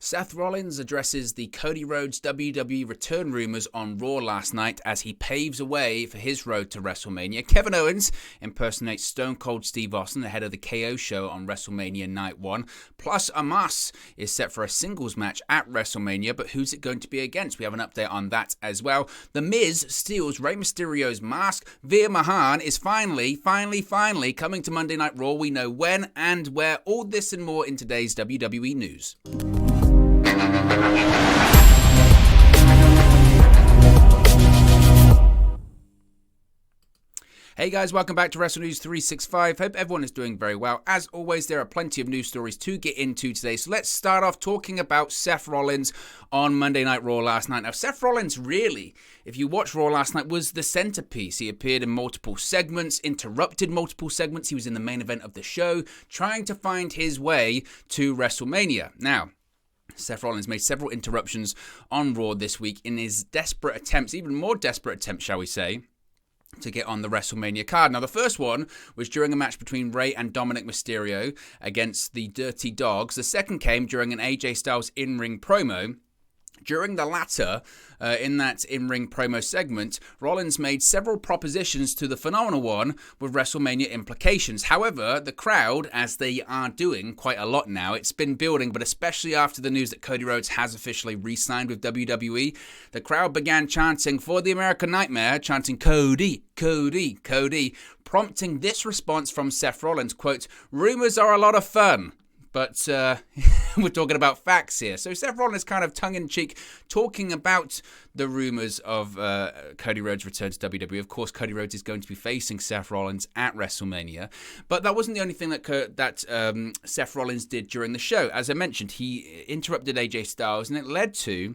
Seth Rollins addresses the Cody Rhodes WWE return rumors on Raw last night as he paves a way for his road to WrestleMania. Kevin Owens impersonates Stone Cold Steve Austin ahead of the KO show on WrestleMania Night 1. Plus, Omos is set for a singles match at WrestleMania, but who's it going to be against? We have an update on that as well. The Miz steals Rey Mysterio's mask. Veer Mohan is finally coming to Monday Night Raw. We know when and where. All this and more in today's WWE news. Hey guys, welcome back to Wrestle News 365. Hope everyone is doing very well. As always, there are plenty of news stories to get into today. So let's start off talking about Seth Rollins on Monday Night Raw last night. Now, Seth Rollins really, if you watched Raw last night, was the centerpiece. He appeared in multiple segments, interrupted multiple segments. He was in the main event of the show, trying to find his way to WrestleMania. Now, Seth Rollins made several interruptions on Raw this week in his desperate attempts, even more desperate attempts, shall we say, to get on the WrestleMania card. Now, the first one was during a match between Rey and Dominic Mysterio against the Dirty Dogs. The second came during an AJ Styles in-ring promo. During the latter, in that in-ring promo segment, Rollins made several propositions to the Phenomenal One with WrestleMania implications. However, the crowd, as they are doing quite a lot now, it's been building, but especially after the news that Cody Rhodes has officially re-signed with WWE, the crowd began chanting for the American Nightmare, chanting Cody, Cody, Cody, prompting this response from Seth Rollins, quote, "Rumors are a lot of fun." But we're talking about facts here. So Seth Rollins kind of tongue-in-cheek talking about the rumors of Cody Rhodes' return to WWE. Of course, Cody Rhodes is going to be facing Seth Rollins at WrestleMania. But that wasn't the only thing that Seth Rollins did during the show. As I mentioned, he interrupted AJ Styles, and it led to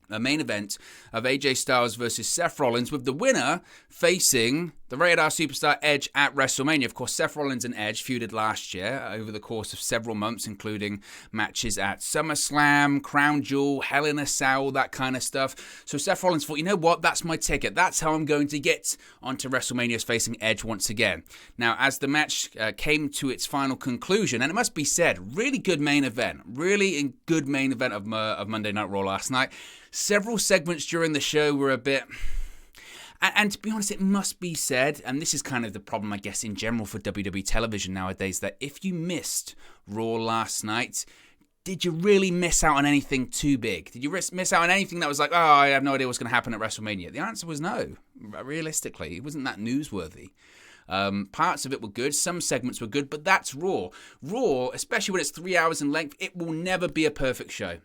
a main event of AJ Styles versus Seth Rollins, with the winner facing the Rated R superstar Edge at WrestleMania. Of course, Seth Rollins and Edge feuded last year over the course of several months, including matches at SummerSlam, Crown Jewel, Hell in a Cell, that kind of stuff. So Seth Rollins thought, you know what, that's my ticket. That's how I'm going to get onto WrestleMania, facing Edge once again. Now, as the match came to its final conclusion, and it must be said, really good main event. Really good main event of Monday Night Raw last night. Several segments during the show were a bit... And to be honest, it must be said, and this is kind of the problem, I guess, in general for WWE television nowadays, that if you missed Raw last night, did you really miss out on anything too big? Did you miss out on anything that was like, oh, I have no idea what's going to happen at WrestleMania? The answer was no. Realistically, it wasn't that newsworthy. Parts of it were good, some segments were good, but that's Raw. Raw, especially when it's 3 hours in length, it will never be a perfect show.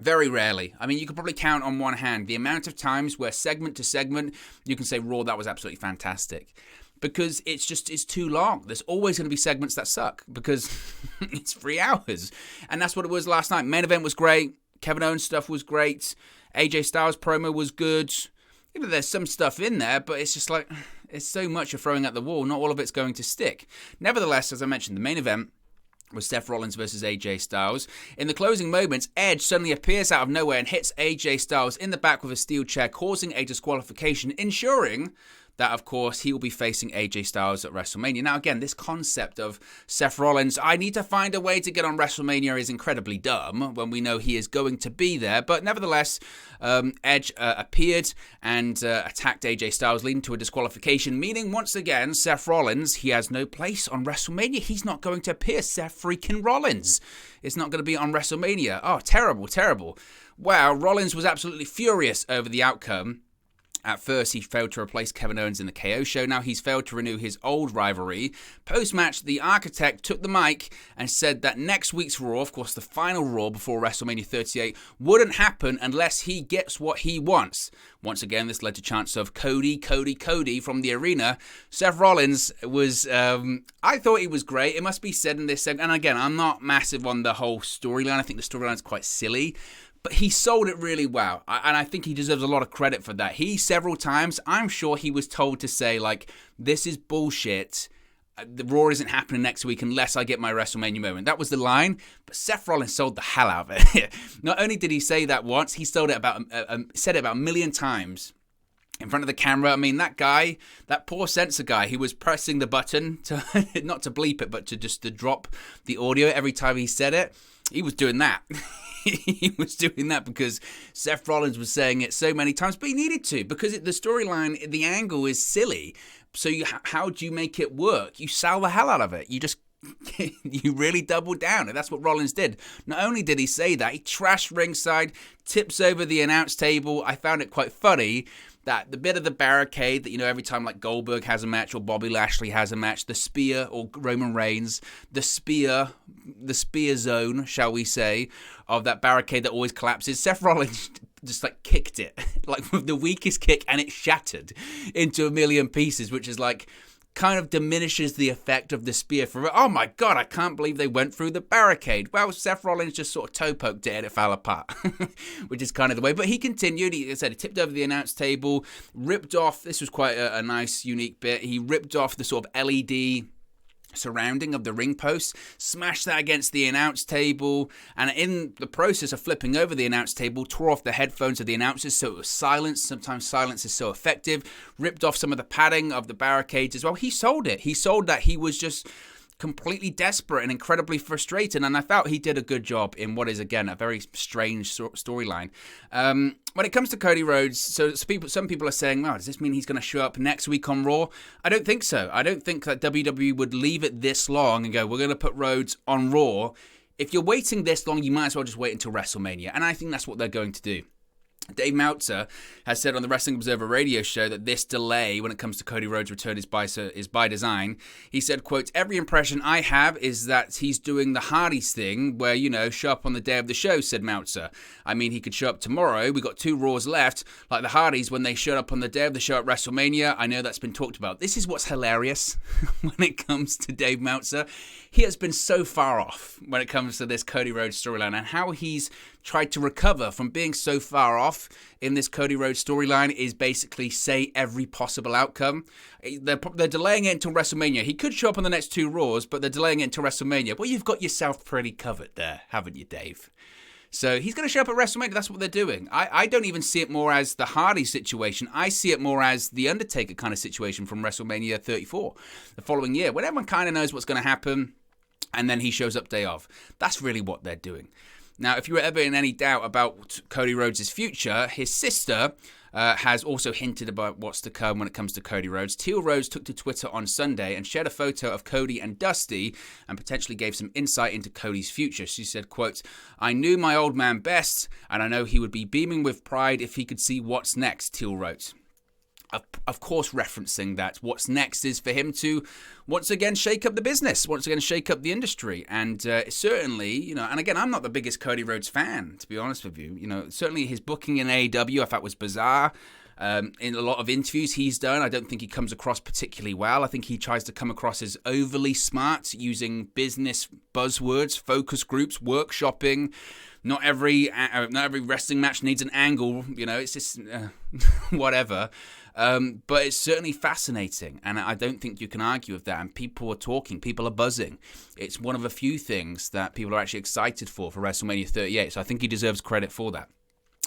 Very rarely. I mean, you could probably count on one hand the amount of times where segment to segment you can say, Raw, that was absolutely fantastic. Because it's too long. There's always going to be segments that suck because it's 3 hours. And that's what it was last night. Main event was great. Kevin Owens stuff was great. AJ Styles promo was good. You know, there's some stuff in there, but it's just like, it's so much you're throwing at the wall. Not all of it's going to stick. Nevertheless, as I mentioned, the main event was Seth Rollins versus AJ Styles. In the closing moments, Edge suddenly appears out of nowhere and hits AJ Styles in the back with a steel chair, causing a disqualification, ensuring that, of course, he will be facing AJ Styles at WrestleMania. Now, again, this concept of Seth Rollins, I need to find a way to get on WrestleMania, is incredibly dumb when we know he is going to be there. But nevertheless, Edge appeared and attacked AJ Styles, leading to a disqualification, meaning once again, Seth Rollins, he has no place on WrestleMania. He's not going to appear. Seth freaking Rollins is not going to be on WrestleMania. Oh, terrible, terrible. Wow, Rollins was absolutely furious over the outcome. At first, he failed to replace Kevin Owens in the KO show. Now he's failed to renew his old rivalry. Post-match, the Architect took the mic and said that next week's Raw, of course the final Raw before WrestleMania 38, wouldn't happen unless he gets what he wants. Once again, this led to chants of Cody, Cody, Cody from the arena. Seth Rollins was, I thought he was great. It must be said in this segment. And again, I'm not massive on the whole storyline. I think the storyline is quite silly. But he sold it really well, and I think he deserves a lot of credit for that. He, several times, I'm sure he was told to say, like, this is bullshit. The Raw isn't happening next week unless I get my WrestleMania moment. That was the line, but Seth Rollins sold the hell out of it. Not only did he say that once, he sold it said it about a million times in front of the camera. I mean, that guy, that poor censor guy, he was pressing the button to not to bleep it, but to just to drop the audio every time he said it. he was doing that. He was doing that because Seth Rollins was saying it so many times, but he needed to, because the storyline, the angle is silly. So how do you make it work? You sell the hell out of it. You really double down, and that's what Rollins did. Not only did he say that, he trashed ringside, tips over the announce table. I found it quite funny that the bit of the barricade that, you know, every time like Goldberg has a match or Bobby Lashley has a match, the spear, or Roman Reigns, the spear zone, shall we say, of that barricade that always collapses, Seth Rollins just like kicked it, like with the weakest kick, and it shattered into a million pieces, which is like kind of diminishes the effect of the spear for, oh my God, I can't believe they went through the barricade. Well, Seth Rollins just sort of toe poked it and it fell apart, which is kind of the way. But he continued. He said he tipped over the announce table, ripped off, this was quite a nice, unique bit. He ripped off the sort of LED surrounding of the ring post, smashed that against the announce table, and in the process of flipping over the announce table, tore off the headphones of the announcers so it was silence. Sometimes silence is so effective. Ripped off some of the padding of the barricades as well. He sold it. He sold that he was just completely desperate and incredibly frustrated, and I felt he did a good job in what is, again, a very strange storyline. When it comes to Cody Rhodes, so some people are saying, well, does this mean he's going to show up next week on Raw? I don't think so. I don't think that WWE would leave it this long and go, we're going to put Rhodes on Raw. If you're waiting this long, you might as well just wait until WrestleMania, and I think that's what they're going to do. Dave Meltzer has said on the Wrestling Observer radio show that this delay when it comes to Cody Rhodes' return is by design. He said, quote, every impression I have is that he's doing the Hardys thing where, you know, show up on the day of the show, said Meltzer. I mean, he could show up tomorrow. We got 2 Raws left, like the Hardys when they showed up on the day of the show at WrestleMania. I know that's been talked about. This is what's hilarious when it comes to Dave Meltzer. He has been so far off when it comes to this Cody Rhodes storyline, and how he's tried to recover from being so far off in this Cody Rhodes storyline is basically say every possible outcome. They're delaying it until WrestleMania. He could show up on the next 2 Raws, but they're delaying it until WrestleMania. Well, you've got yourself pretty covered there, haven't you, Dave? So he's going to show up at WrestleMania. That's what they're doing. I don't even see it more as the Hardy situation. I see it more as the Undertaker kind of situation from WrestleMania 34 the following year, when everyone kind of knows what's going to happen, and then he shows up day of. That's really what they're doing. Now, if you were ever in any doubt about Cody Rhodes' future, his sister has also hinted about what's to come when it comes to Cody Rhodes. Teal Rhodes took to Twitter on Sunday and shared a photo of Cody and Dusty and potentially gave some insight into Cody's future. She said, quote, I knew my old man best, and I know he would be beaming with pride if he could see what's next, Teal wrote. Of course, referencing that what's next is for him to once again shake up the business, once again shake up the industry. And certainly, you know, and again, I'm not the biggest Cody Rhodes fan, to be honest with you. You know, certainly his booking in AEW I thought was bizarre. In a lot of interviews he's done, I don't think he comes across particularly well. I think he tries to come across as overly smart, using business buzzwords, focus groups, workshopping. Not every wrestling match needs an angle, you know, it's just whatever. But it's certainly fascinating, and I don't think you can argue with that. And people are talking, people are buzzing. It's one of a few things that people are actually excited for WrestleMania 38, so I think he deserves credit for that.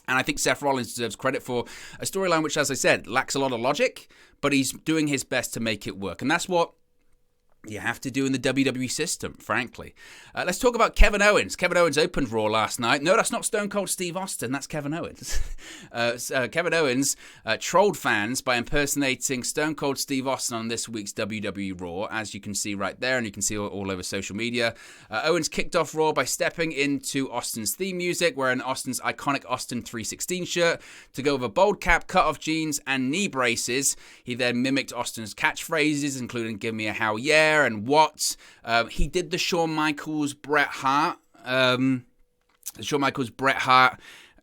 And I think Seth Rollins deserves credit for a storyline which, as I said, lacks a lot of logic, but he's doing his best to make it work. And that's what you have to do in the WWE system, frankly. Let's talk about Kevin Owens. Kevin Owens opened Raw last night. No, that's not Stone Cold Steve Austin. That's Kevin Owens. Kevin Owens trolled fans by impersonating Stone Cold Steve Austin on this week's WWE Raw, as you can see right there, and you can see all over social media. Owens kicked off Raw by stepping into Austin's theme music, wearing Austin's iconic Austin 316 shirt, to go with a bold cap, cut-off jeans, and knee braces. He then mimicked Austin's catchphrases, including "Give me a hell yeah" and "What?" He did the Shawn Michaels Bret Hart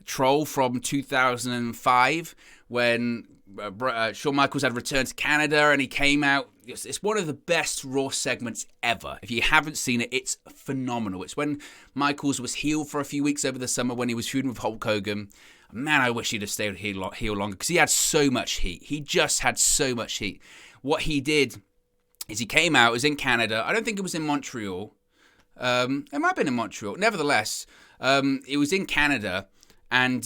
troll from 2005 when Shawn Michaels had returned to Canada and he came out. It's one of the best Raw segments ever. If you haven't seen it, it's phenomenal. It's when Michaels was heel for a few weeks over the summer when he was feuding with Hulk Hogan. Man, I wish he'd have stayed heel longer because he had so much heat. He just had so much heat. What he did is he came out, it was in Canada. I don't think it was in Montreal. It might have been in Montreal. Nevertheless, it was in Canada, and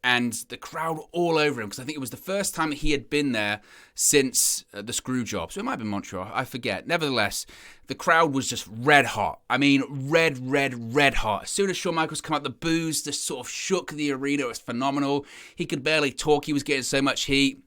and the crowd were all over him because I think it was the first time that he had been there since the screw job. So it might have been Montreal, I forget. Nevertheless, the crowd was just red hot. I mean, red hot. As soon as Shawn Michaels came out, the boos just sort of shook the arena. It was phenomenal. He could barely talk. He was getting so much heat.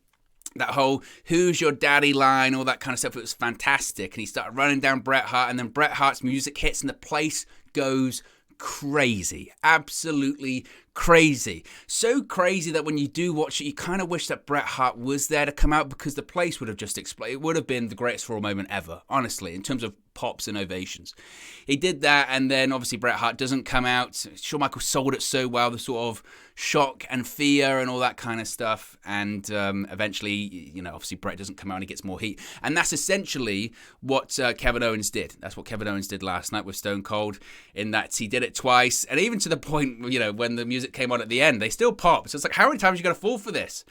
That whole "who's your daddy" line, all that kind of stuff, it was fantastic. And he started running down Bret Hart, and then Bret Hart's music hits, and the place goes crazy. Absolutely crazy. So crazy that when you do watch it, you kind of wish that Bret Hart was there to come out, because the place would have just exploded. It would have been the greatest Raw moment ever, honestly, in terms of pops and ovations. He did that, and then obviously Bret Hart doesn't come out. Shawn Michaels sold it so well, the sort of shock and fear and all that kind of stuff, and eventually, obviously Bret doesn't come out and he gets more heat. And that's essentially what Kevin Owens did. That's what Kevin Owens did last night with Stone Cold, in that he did it twice, and even to the point, when the music came on at the end, they still popped. So it's like, how many times are you going to fall for this?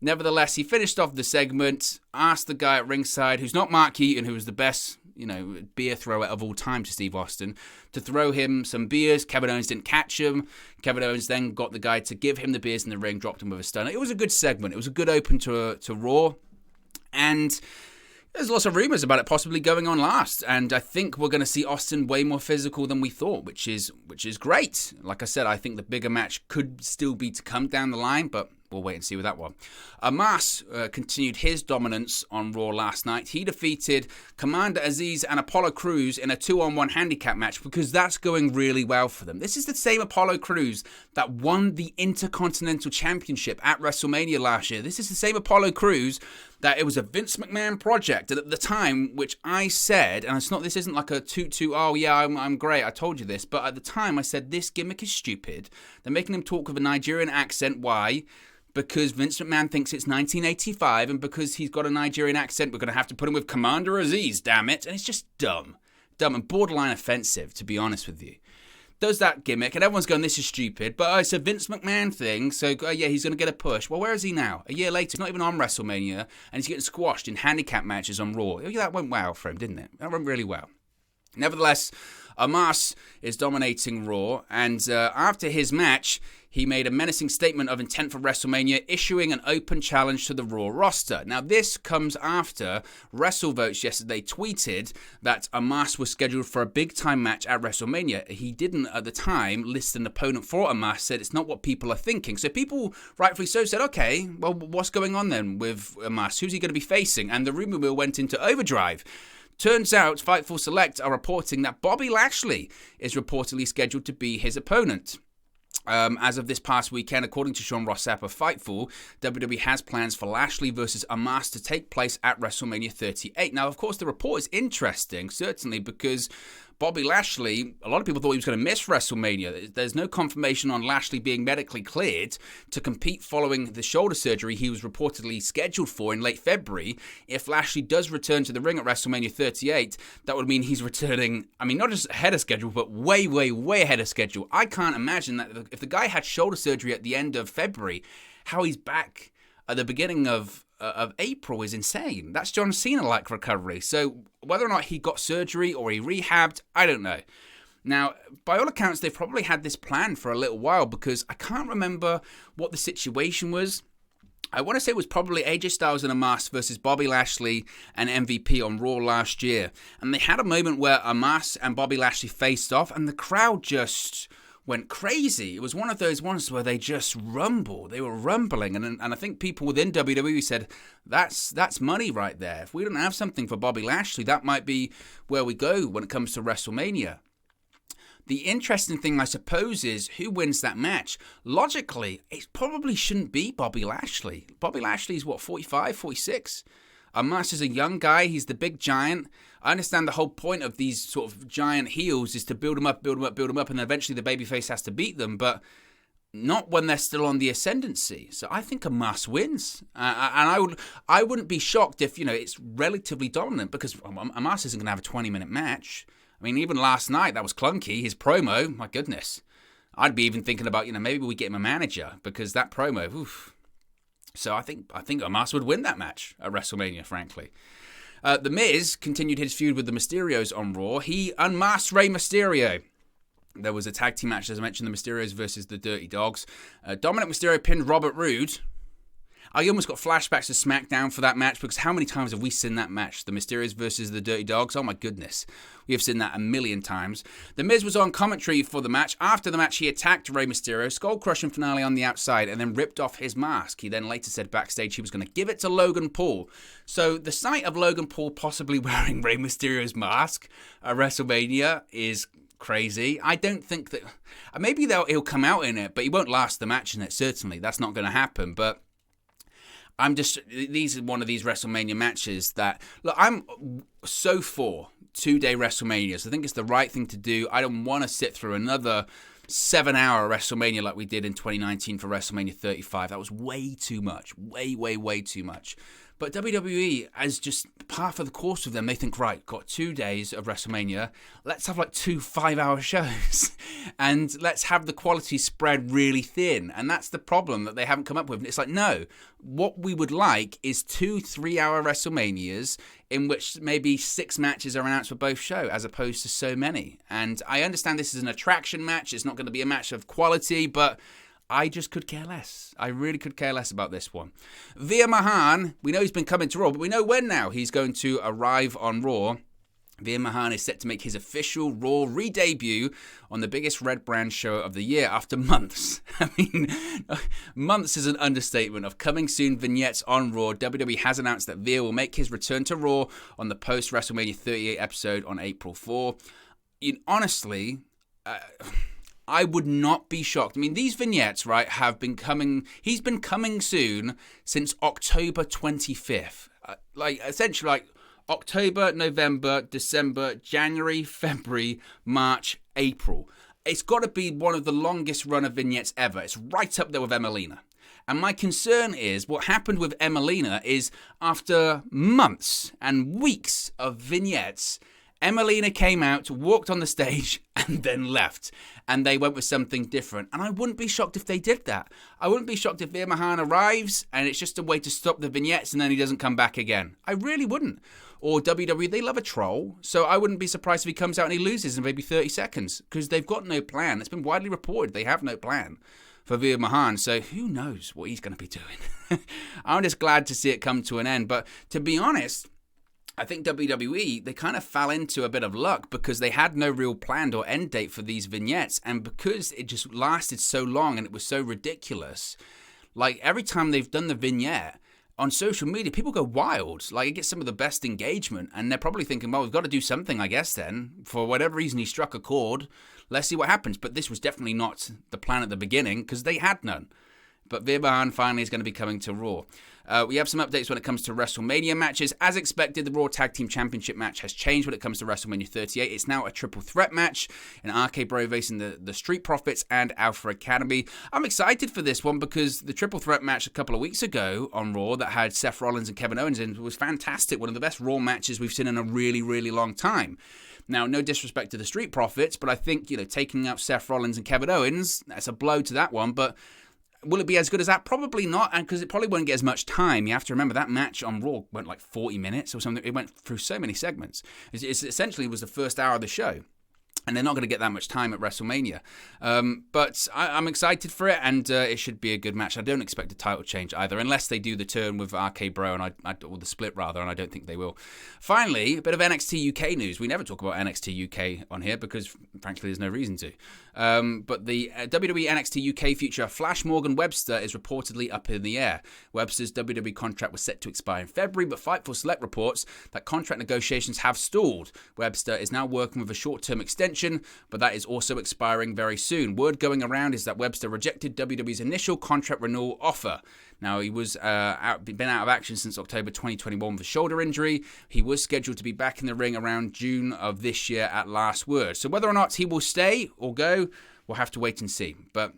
Nevertheless, he finished off the segment, asked the guy at ringside, who's not Mark Eaton, who was the best, beer thrower of all time to Steve Austin, to throw him some beers. Kevin Owens didn't catch him. Kevin Owens then got the guy to give him the beers in the ring, dropped him with a stunner. It was a good segment. It was a good open to Raw. And there's lots of rumors about it possibly going on last, and I think we're going to see Austin way more physical than we thought, which is great. Like I said, I think the bigger match could still be to come down the line, but we'll wait and see with that one. Omos continued his dominance on Raw last night. He defeated Commander Aziz and Apollo Crews in a 2-on-1 handicap match, because that's going really well for them. This is the same Apollo Crews that won the Intercontinental Championship at WrestleMania last year. This is the same Apollo Crews that it was a Vince McMahon project. And at the time, which I said, and this isn't like a oh yeah, I'm great, I told you this, but at the time I said this gimmick is stupid. They're making him talk with a Nigerian accent. Why? Because Vince McMahon thinks it's 1985, and because he's got a Nigerian accent, we're going to have to put him with Commander Aziz, damn it. And it's just dumb and borderline offensive, to be honest with you. Does that gimmick, and everyone's going, this is stupid, but it's a Vince McMahon thing, so yeah, he's going to get a push. Well, where is he now? A year later, he's not even on WrestleMania, and he's getting squashed in handicap matches on Raw. Yeah, that went well for him, didn't it? That went really well. Nevertheless, Omos is dominating Raw, and after his match, he made a menacing statement of intent for WrestleMania, issuing an open challenge to the Raw roster. Now, this comes after WrestleVotes yesterday tweeted that Omos was scheduled for a big-time match at WrestleMania. He didn't, at the time, list an opponent for Omos, said it's not what people are thinking. So people, rightfully so, said, okay, well, what's going on then with Omos? Who's he going to be facing? And the rumor mill went into overdrive. Turns out, Fightful Select are reporting that Bobby Lashley is reportedly scheduled to be his opponent. As of this past weekend, according to Sean Rossap of Fightful, WWE has plans for Lashley versus Omos to take place at WrestleMania 38. Now, of course, the report is interesting, certainly, because Bobby Lashley, a lot of people thought he was going to miss WrestleMania. There's no confirmation on Lashley being medically cleared to compete following the shoulder surgery he was reportedly scheduled for in late February. If Lashley does return to the ring at WrestleMania 38, that would mean he's returning, not just ahead of schedule, but way ahead of schedule. I can't imagine that if the guy had shoulder surgery at the end of February, how he's back at the beginning of April is insane. That's John Cena-like recovery. So whether or not he got surgery or he rehabbed, I don't know. Now, by all accounts, they've probably had this planned for a little while, because I can't remember what the situation was. I want to say it was probably AJ Styles and Omos versus Bobby Lashley and MVP on Raw last year. And they had a moment where Omos and Bobby Lashley faced off, and the crowd just went crazy. It was one of those ones where they just rumbled. They were rumbling. And I think people within WWE said, that's money right there. If we don't have something for Bobby Lashley, that might be where we go when it comes to WrestleMania. The interesting thing, I suppose, is who wins that match. Logically, it probably shouldn't be Bobby Lashley. Bobby Lashley's, 45, 46? Omos is a young guy. He's the big giant. I understand the whole point of these sort of giant heels is to build them up, and then eventually the babyface has to beat them, but not when they're still on the ascendancy. So I think Omos wins. And I wouldn't be shocked if, it's relatively dominant, because Omos isn't going to have a 20-minute match. Even last night, that was clunky. His promo, my goodness. I'd be even thinking about, maybe we get him a manager, because that promo, oof. So I think Omos would win that match at WrestleMania, frankly. The Miz continued his feud with the Mysterios on Raw. He unmasked Rey Mysterio. There was a tag team match, as I mentioned, the Mysterios versus the Dirty Dogs. Dominic Mysterio pinned Robert Roode. I almost got flashbacks to SmackDown for that match, because how many times have we seen that match? The Mysterios versus the Dirty Dogs. Oh my goodness. We have seen that a million times. The Miz was on commentary for the match. After the match, he attacked Rey Mysterio, skull-crushing finale on the outside, and then ripped off his mask. He then later said backstage he was going to give it to Logan Paul. So the sight of Logan Paul possibly wearing Rey Mysterio's mask at WrestleMania is crazy. I don't think that... Maybe he'll come out in it, but he won't last the match in it, certainly. That's not going to happen, but... these are one of these WrestleMania matches that, look, I'm so for 2-day WrestleManias. I think it's the right thing to do. I don't want to sit through another 7-hour WrestleMania like we did in 2019 for WrestleMania 35. That was way too much. Way too much. But WWE, as just par for the course of them, they think, right, got 2 days of WrestleMania. Let's have like 2 5-hour shows. And let's have the quality spread really thin. And that's the problem that they haven't come up with. It's like, no, what we would like is 2 3-hour WrestleManias in which maybe 6 matches are announced for both shows, as opposed to so many. And I understand this is an attraction match. It's not going to be a match of quality, but... I just could care less. I really could care less about this one. Veer Mahan, we know he's been coming to Raw, but we know when now he's going to arrive on Raw. Veer Mahan is set to make his official Raw re-debut on the biggest red brand show of the year after months. I mean, months is an understatement of coming soon vignettes on Raw. WWE has announced that Veer will make his return to Raw on the post-WrestleMania 38 episode on April 4. Honestly... I would not be shocked. I mean, these vignettes, right, have been coming... He's been coming soon since October 25th. Essentially, October, November, December, January, February, March, April. It's got to be one of the longest run of vignettes ever. It's right up there with Emelina. And my concern is, what happened with Emelina is, after months and weeks of vignettes... Emelina came out, walked on the stage, and then left. And they went with something different. And I wouldn't be shocked if they did that. I wouldn't be shocked if Veer Mahan arrives, and it's just a way to stop the vignettes, and then he doesn't come back again. I really wouldn't. Or WWE, they love a troll. So I wouldn't be surprised if he comes out and he loses in maybe 30 seconds. Because they've got no plan. It's been widely reported they have no plan for Veer Mahan. So who knows what he's going to be doing. I'm just glad to see it come to an end. But to be honest... I think WWE, they kind of fell into a bit of luck because they had no real planned or end date for these vignettes. And because it just lasted so long and it was so ridiculous, like every time they've done the vignette on social media, people go wild. Like it gets some of the best engagement. And they're probably thinking, well, we've got to do something, I guess, then. For whatever reason, he struck a chord. Let's see what happens. But this was definitely not the plan at the beginning because they had none. But Veer Mahan finally is going to be coming to Raw. We have some updates when it comes to WrestleMania matches. As expected, the Raw Tag Team Championship match has changed when it comes to WrestleMania 38. It's now a triple threat match in RK Bro facing the Street Profits and Alpha Academy. I'm excited for this one because the triple threat match a couple of weeks ago on Raw that had Seth Rollins and Kevin Owens in was fantastic. One of the best Raw matches we've seen in a really, really long time. Now, no disrespect to the Street Profits, but I think, taking out Seth Rollins and Kevin Owens, that's a blow to that one, but... Will it be as good as that? Probably not, and because it probably won't get as much time. You have to remember that match on Raw went like 40 minutes or something. It went through so many segments. It essentially was the first hour of the show. And they're not going to get that much time at WrestleMania. But I'm excited for it, and it should be a good match. I don't expect a title change either, unless they do the turn with RK Bro, or the split rather, and I don't think they will. Finally, a bit of NXT UK news. We never talk about NXT UK on here because, frankly, there's no reason to. But the WWE NXT UK future, Flash Morgan Webster, is reportedly up in the air. Webster's WWE contract was set to expire in February, but Fightful Select reports that contract negotiations have stalled. Webster is now working with a short-term extension, but that is also expiring very soon. Word going around is that Webster rejected WWE's initial contract renewal offer. Now, he was been out of action since October 2021 with a shoulder injury. He was scheduled to be back in the ring around June of this year at last word. So whether or not he will stay or go, we'll have to wait and see. But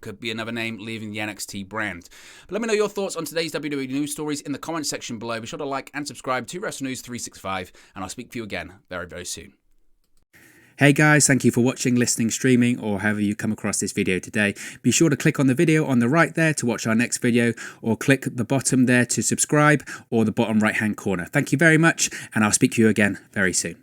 could be another name leaving the NXT brand. But let me know your thoughts on today's WWE news stories in the comment section below. Be sure to like and subscribe to Wrestle News 365, and I'll speak to you again very, very soon. Hey guys, thank you for watching, listening, streaming, or however you come across this video today. Be sure to click on the video on the right there to watch our next video, or click the bottom there to subscribe, or the bottom right hand corner. Thank you very much, and I'll speak to you again very soon.